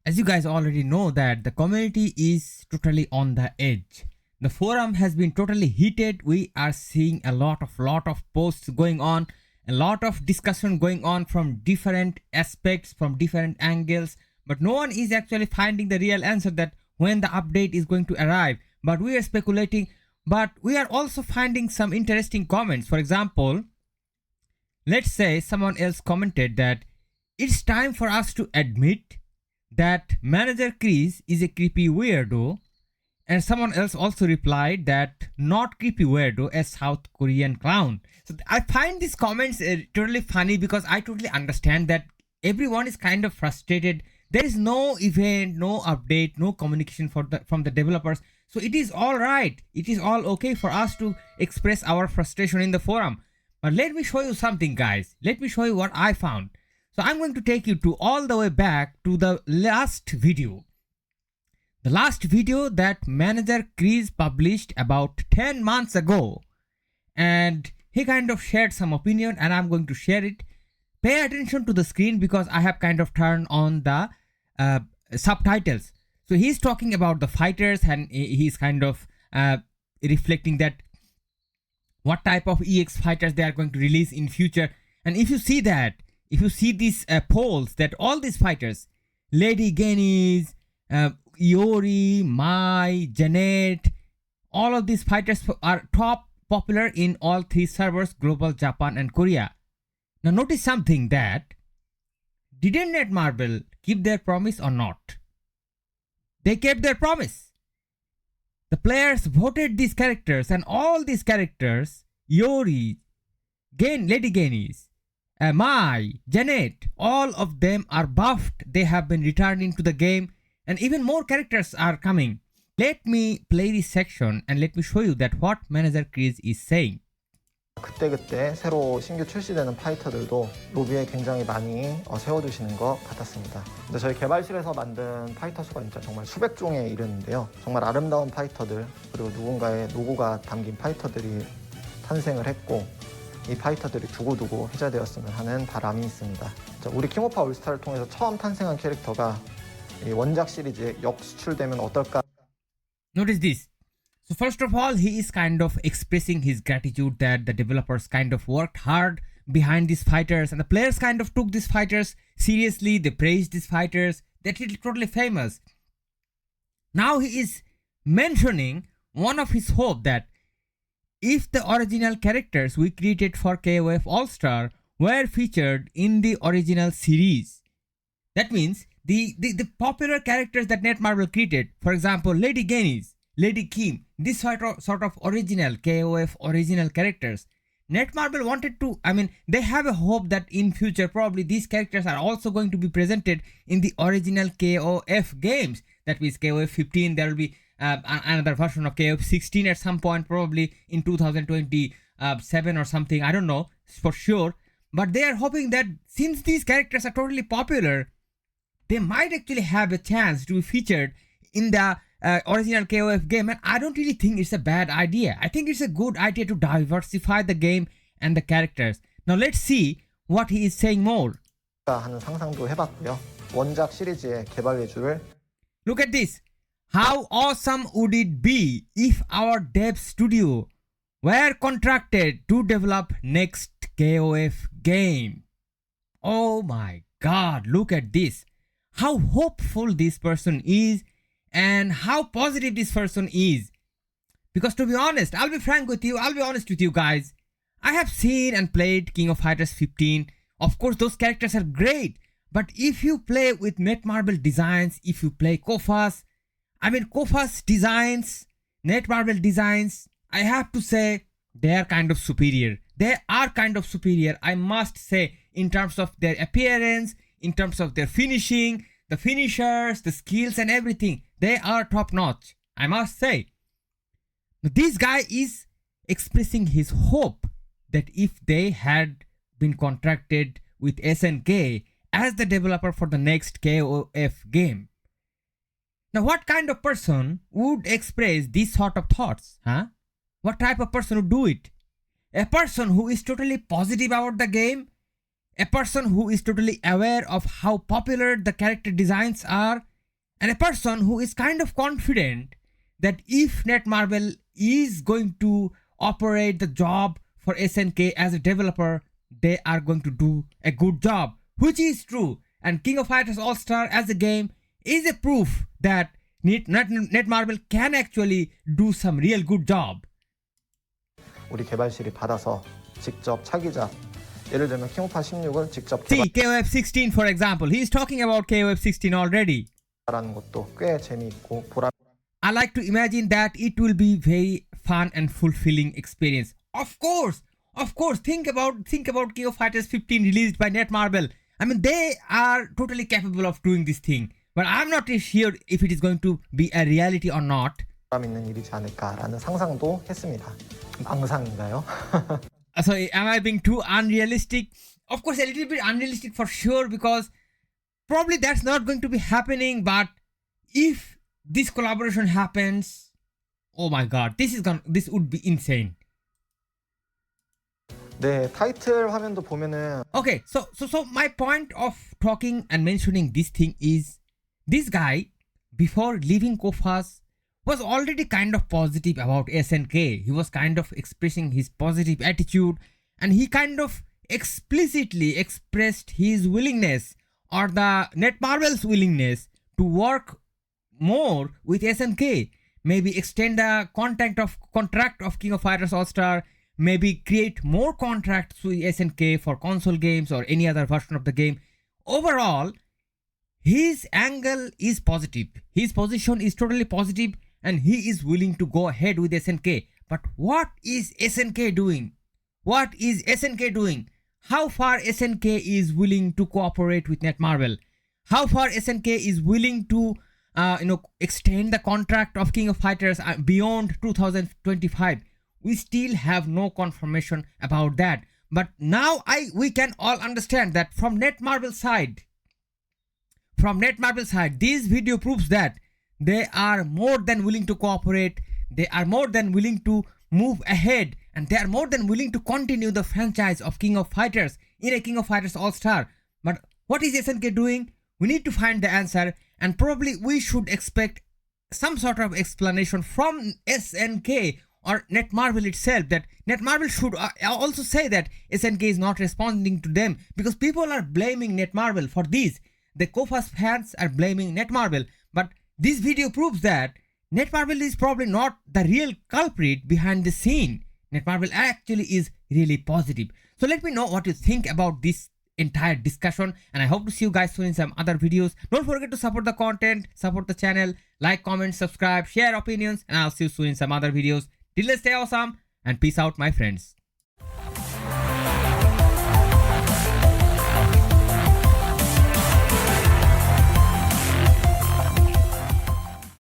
As you guys already know that the community is totally on the edge. The forum has been totally heated. We are seeing a lot of posts going on, a lot of discussion going on from different aspects, from different angles, but no one is actually finding the real answer that when the update is going to arrive. But we are speculating, but we are also finding some interesting comments. For example, let's say someone else commented that it's time for us to admit that Manager KRIZ is a creepy weirdo, and someone else also replied that not creepy weirdo, a South Korean clown. So I find these comments totally funny because I totally understand that everyone is kind of frustrated. There is no event, no update, no communication from the developers. So it is all right. It is all okay for us to express our frustration in the forum. But let me show you something, guys. Let me show you what I found. So I'm going to take you to all the way back to the last video. The last video that Manager KRIZ published about 10 months ago. And he kind of shared some opinion and I'm going to share it. Pay attention to the screen because I have kind of turned on the subtitles. So he's talking about the fighters and he's kind of reflecting that what type of EX fighters they are going to release in future. And if you see that, if you see these polls that all these fighters, Lady Genis, Yori, Mai, Janet, all of these fighters are top popular in all three servers, global, Japan and Korea. Now notice something that, didn't Netmarble keep their promise or not? They kept their promise. The players voted these characters and all these characters, Yori, Lady Genis, Mai, Janet, all of them are buffed. They have been returning to the game and even more characters are coming. Let me play this section and let me show you that what Manager KRIZ is saying. 그때그때 새로 신규 출시되는 파이터들도 로비에 굉장히 많이 세워두시는 것 같았습니다. 근데 저희 개발실에서 만든 파이터 수가 진짜 정말 수백 종에 이르는데요. 정말 아름다운 파이터들 그리고 누군가의 노고가 담긴 파이터들이 탄생을 했고 이 파이터들이 두고두고 해제되었으면 하는 바람이 있습니다. 우리 킹오파 올스타를 통해서 처음 탄생한 캐릭터가 이 원작 시리즈에 역수출되면 어떨까? Notice this. So first of all, he is kind of expressing his gratitude that the developers kind of worked hard behind these fighters and the players kind of took these fighters seriously. They praised these fighters. They're totally famous. Now he is mentioning one of his hope that if the original characters we created for KOF All-Star were featured in the original series, that means the popular characters that Netmarble created, for example, Lady Genis, Lady Kim, this sort of original KOF original characters, Netmarble wanted to, they have a hope that in future probably these characters are also going to be presented in the original KOF games. That means KOF 15, there will be another version of KOF 16 at some point, probably in 2027 or something, I don't know for sure. But they are hoping that since these characters are totally popular, they might actually have a chance to be featured in the original KOF game, and I don't really think it's a bad idea. I think it's a good idea to diversify the game and the characters. Now let's see what he is saying more. 하는 상상도 해봤고요. 원작 시리즈의 개발 외주를 Look at this. How awesome would it be if our dev studio were contracted to develop next KOF game? Oh my god, look at this. How hopeful this person is and how positive this person is. Because to be honest, I'll be frank with you, I'll be honest with you guys. I have seen and played King of Fighters 15. Of course, those characters are great. But if you play with Netmarble designs, if you play KOFAS, KOFAS designs, Netmarble designs, I have to say, they are kind of superior. They are kind of superior, I must say, in terms of their appearance, in terms of their finishing, the finishers, the skills and everything. They are top notch, I must say. Now, this guy is expressing his hope that if they had been contracted with SNK as the developer for the next KOF game. Now, what kind of person would express these sort of thoughts? What type of person would do it? A person who is totally positive about the game, a person who is totally aware of how popular the character designs are, and a person who is kind of confident that if Netmarble is going to operate the job for SNK as a developer, they are going to do a good job, which is true. And King of Fighters All-Star as a game is a proof that Netmarble can actually do some real good job. 우리 개발실이 받아서 직접 차기작, 예를 들면 킹오파 16을 직접 See, KOF 16 for example, he is talking about KOF 16 already. 개발하는 것도 꽤 재미있고 보람. I like to imagine that it will be very fun and fulfilling experience. Of course, think about King of Fighters 15 released by Netmarble. I mean, they are totally capable of doing this thing, but I'm not sure if it is going to be a reality or not. 보람 있는 일이지 않을까라는 상상도 했습니다. 앙상인가요? So am I being too unrealistic? Of course, a little bit unrealistic for sure, because probably that's not going to be happening. But if this collaboration happens, oh my god, this would be insane. 네, 타이틀 화면도 보면은 Okay, so my point of talking and mentioning this thing is, this guy before leaving KOFAS was already kind of positive about SNK. He was kind of expressing his positive attitude, and he kind of explicitly expressed his willingness, or the Netmarble's willingness, to work more with SNK. Maybe extend the contract of King of Fighters All-Star, maybe create more contracts with SNK for console games or any other version of the game. Overall, his angle is positive. His position is totally positive, and he is willing to go ahead with SNK. But what is SNK doing? What is SNK doing? How far SNK is willing to cooperate with Netmarble? How far SNK is willing to extend the contract of King of Fighters beyond 2025? We still have no confirmation about that. But now we can all understand that from Netmarble's side, this video proves that they are more than willing to cooperate. They are more than willing to move ahead, and they are more than willing to continue the franchise of King of Fighters in a King of Fighters All-Star. But what is SNK doing? We need to find the answer, and probably we should expect some sort of explanation from SNK or Netmarble itself, that Netmarble should also say that SNK is not responding to them, because people are blaming Netmarble for this. The KOFAS fans are blaming Netmarble, but this video proves that Netmarble is probably not the real culprit behind the scene. Netmarble actually is really positive. So let me know what you think about this entire discussion, and I hope to see you guys soon in some other videos. Don't forget to support the content, support the channel, like, comment, subscribe, share opinions, and I'll see you soon in some other videos. Till then, stay awesome and peace out, my friends.